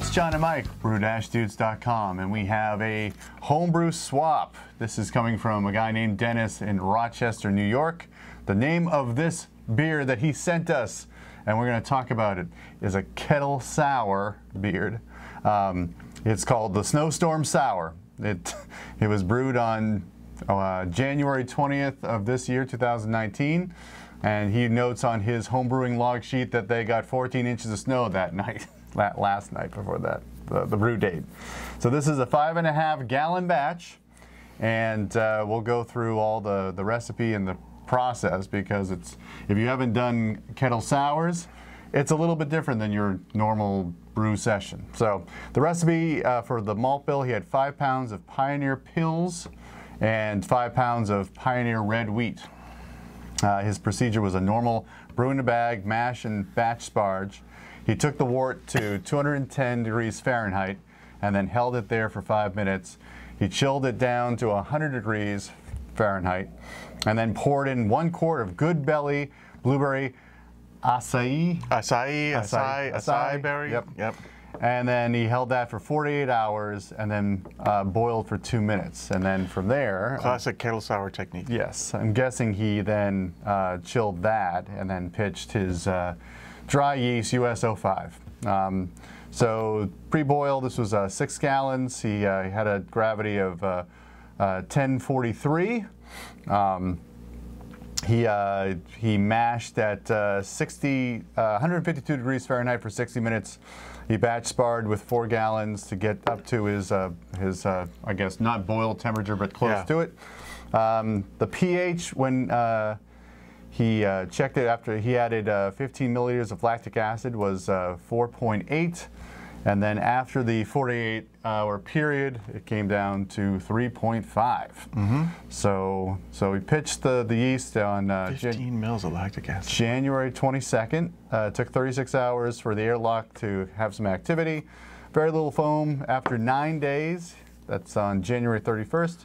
it's John and Mike, brew-dudes.com, and we have a homebrew swap. This is coming from a guy named Dennis in Rochester, New York. The name of this beer that he sent us, and we're going to talk about it, is a Kettle Sour beer. It's called the Snowstorm Sour. It was brewed on January 20th of this year, 2019, and he notes on his homebrewing log sheet that they got 14 inches of snow that night. Last night before that, the brew date. So this is a 5.5 gallon batch, and we'll go through all the recipe and the process, because it's, if you haven't done Kettle Sours, it's a little bit different than your normal brew session. So the recipe for the malt bill, he had 5 pounds of Pioneer Pills and 5 pounds of Pioneer Red Wheat. His procedure was a normal brew in a bag, mash and batch sparge. He took the wort to 210 degrees Fahrenheit and then held it there for 5 minutes. He chilled it down to 100 degrees Fahrenheit and then poured in 1 quart of Good Belly blueberry acai berry. Yep. And then he held that for 48 hours and then boiled for 2 minutes. And then from there... Classic Kettle Sour technique. Yes. I'm guessing he then chilled that and then pitched his dry yeast US-05. So pre-boil, this was 6 gallons. He had a gravity of 1043. He mashed at 152 degrees Fahrenheit for 60 minutes. He batch sparred with 4 gallons to get up to his I guess not boiled temperature, but close to it. The pH, when he checked it after he added 15 milliliters of lactic acid, was 4.8. And then after the 48-hour period, it came down to 3.5. So we pitched the yeast on 15 mils of lactic acid. January 22nd. It took 36 hours for the airlock to have some activity. Very little foam. After 9 days, that's on January 31st,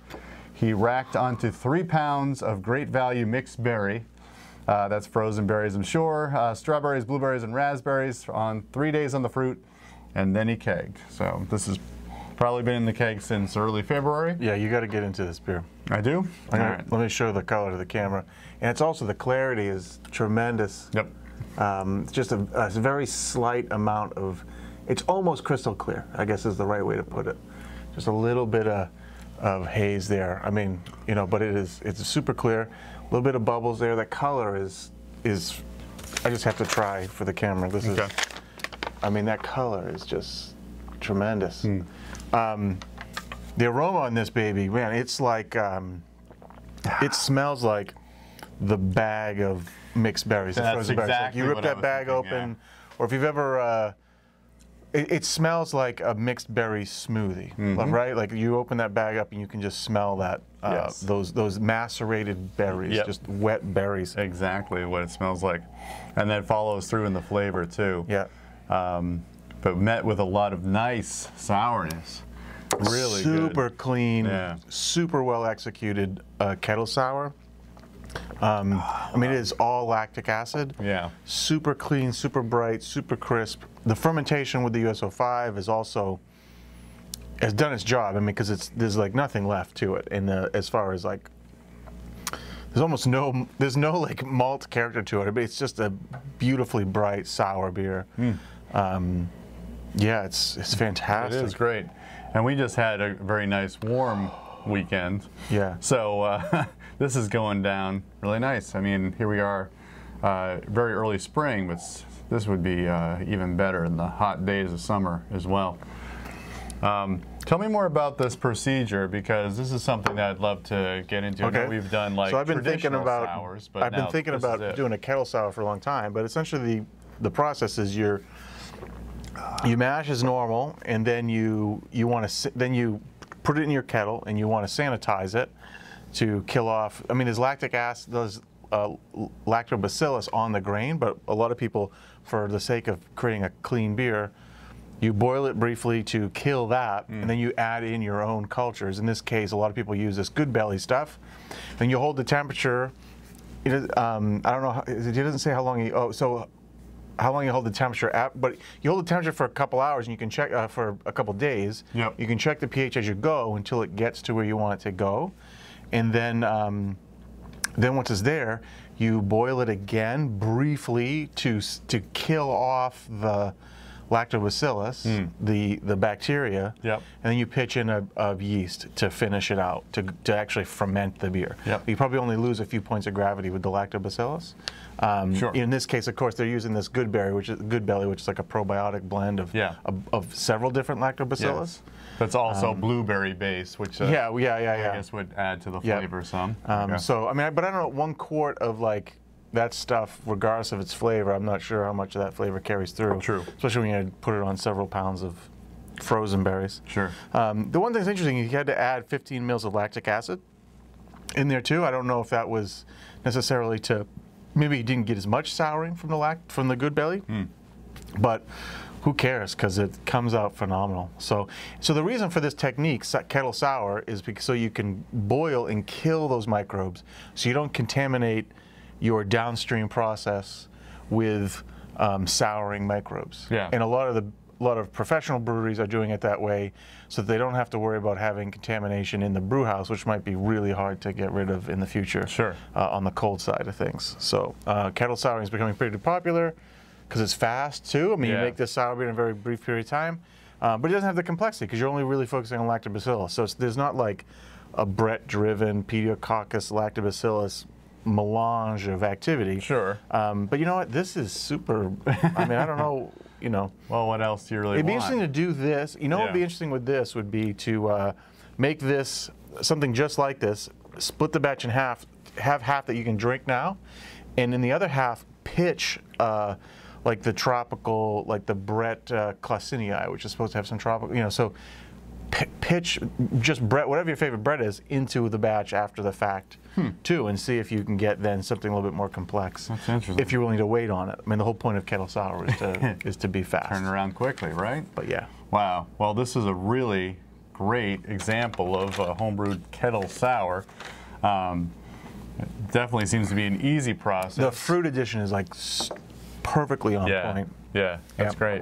he racked onto 3 pounds of great value mixed berry. That's frozen berries, I'm sure. Strawberries, blueberries, and raspberries on 3 days on the fruit. And then he kegged. So this has probably been in the keg since early February. Yeah, you got to get into this beer. I do? All right. Let me show the color to the camera. And it's also, the clarity is tremendous. Yep. It's just a very slight amount of, it's almost crystal clear, I guess is the right way to put it. Just a little bit of haze there. I mean, you know, but it's super clear. A little bit of bubbles there. The color is I just have to try for the camera. This is, I mean, that color is just tremendous. The aroma on this baby, man, it's like, it smells like the bag of mixed berries. That's exactly you rip that bag open, or if you've ever, it smells like a mixed berry smoothie, right? Like you open that bag up and you can just smell that, those macerated berries, just wet berries. Exactly what it smells like. And then follows through in the flavor too. Yeah. But met with a lot of nice sourness. Really super clean, super well executed Kettle Sour. I mean, it is all lactic acid. Yeah. Super clean, super bright, super crisp. The fermentation with the US-05 is also has done its job. I mean, because there's like nothing left to it in the, as far as like, there's no like malt character to it, but it's just a beautifully bright sour beer. Yeah, it's fantastic. It is great. And we just had a very nice warm weekend. Yeah. So this is going down really nice. I mean, here we are, very early spring, but this would be even better in the hot days of summer as well. Tell me more about this procedure, because this is something that I'd love to get into. Okay. I know we've done like so I've been thinking about sours, but I've been thinking about doing a Kettle Sour for a long time. But essentially, the process is you mash as normal, and then you put it in your kettle, and you want to sanitize it to kill off. I mean, there's lactic acid, there's lactobacillus on the grain, but a lot of people, for the sake of creating a clean beer, you boil it briefly to kill that, and then you add in your own cultures. In this case, a lot of people use this Good Belly stuff. Then you hold the temperature. I don't know. He doesn't say how long. So how long you hold the temperature at, but you hold the temperature for a couple hours, and you can check for a couple days. Yep. You can check the pH as you go until it gets to where you want it to go, and then once it's there, you boil it again briefly to kill off the lactobacillus, the bacteria, Yep. and then you pitch in a yeast to finish it out, to actually ferment the beer. Yep. You probably only lose a few points of gravity with the lactobacillus. Sure. In this case, of course, they're using this good belly, which is like a probiotic blend of several different lactobacillus. Yes. That's also blueberry based, which I guess would add to the flavor some. So I mean, but I don't know, 1 quart of like that stuff, regardless of its flavor, I'm not sure how much of that flavor carries through. True. Especially when you put it on several pounds of frozen berries. Sure. The one thing that's interesting, you had to add 15 mils of lactic acid in there too. I don't know if that was necessarily to, maybe you didn't get as much souring from the good belly, but who cares, because it comes out phenomenal. So the reason for this technique, kettle sour, is because so you can boil and kill those microbes, so you don't contaminate your downstream process with souring microbes. Yeah. And a lot of professional breweries are doing it that way, so that they don't have to worry about having contamination in the brew house, which might be really hard to get rid of in the future. Sure. On the cold side of things. So kettle souring is becoming pretty popular because it's fast too. I mean, you make this sour beer in a very brief period of time, but it doesn't have the complexity because you're only really focusing on lactobacillus. So there's not like a Brett-driven Pediococcus lactobacillus melange of activity. Sure. But you know what? This is super. I mean, I don't know. You know. Well, what else do you really It'd be want? interesting to do this. You know what would be interesting with this would be to make this something just like this, split the batch in half, have half that you can drink now, and in the other half, pitch like the tropical, like the Brett Clausinii, which is supposed to have some tropical, you know, so pitch just Brett, whatever your favorite Brett is, into the batch after the fact too, and see if you can get then something a little bit more complex. That's interesting. If you're willing to wait on it. I mean, the whole point of kettle sour is to be fast. Turn around quickly, right? But yeah. Wow. Well, this is a really great example of a homebrewed kettle sour. It definitely seems to be an easy process. The fruit addition is like perfectly on point. Yeah, that's great.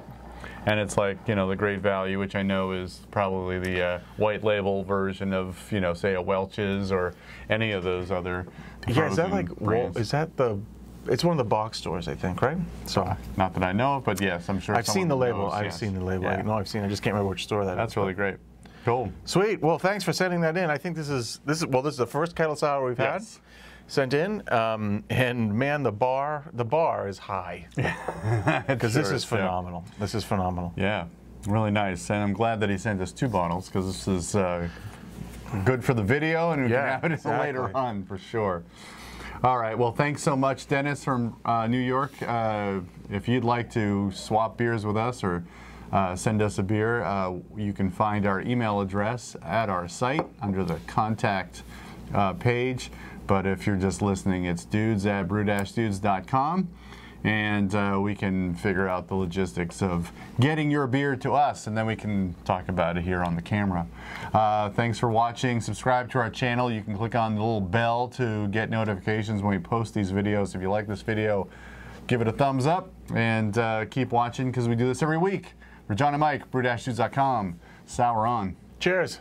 And it's like, you know, the Great Value, which I know is probably the white label version of, you know, say a Welch's or any of those other is that like, brands. is that the, it's one of the box stores, I think, right? So not that I know of, but yes, I'm sure I've seen the label. I've yes. seen the label. Yeah. I know I've seen it. I just can't remember which store that is. That's really great. Cool. Sweet. Well, thanks for sending that in. I think this is the first kettle sour we've had sent in, and man, the bar is high because this is phenomenal. This is phenomenal. Yeah, really nice, and I'm glad that he sent us 2 bottles because this is good for the video, and we can have it later on for sure. All right, well, thanks so much, Dennis from New York. If you'd like to swap beers with us or send us a beer, you can find our email address at our site under the contact page. But if you're just listening, it's dudes@brew-dudes.com, and we can figure out the logistics of getting your beer to us, and then we can talk about it here on the camera. Thanks for watching. Subscribe to our channel. You can click on the little bell to get notifications when we post these videos. If you like this video, give it a thumbs up, and keep watching because we do this every week. For John and Mike, brew-dudes.com. Sour on. Cheers.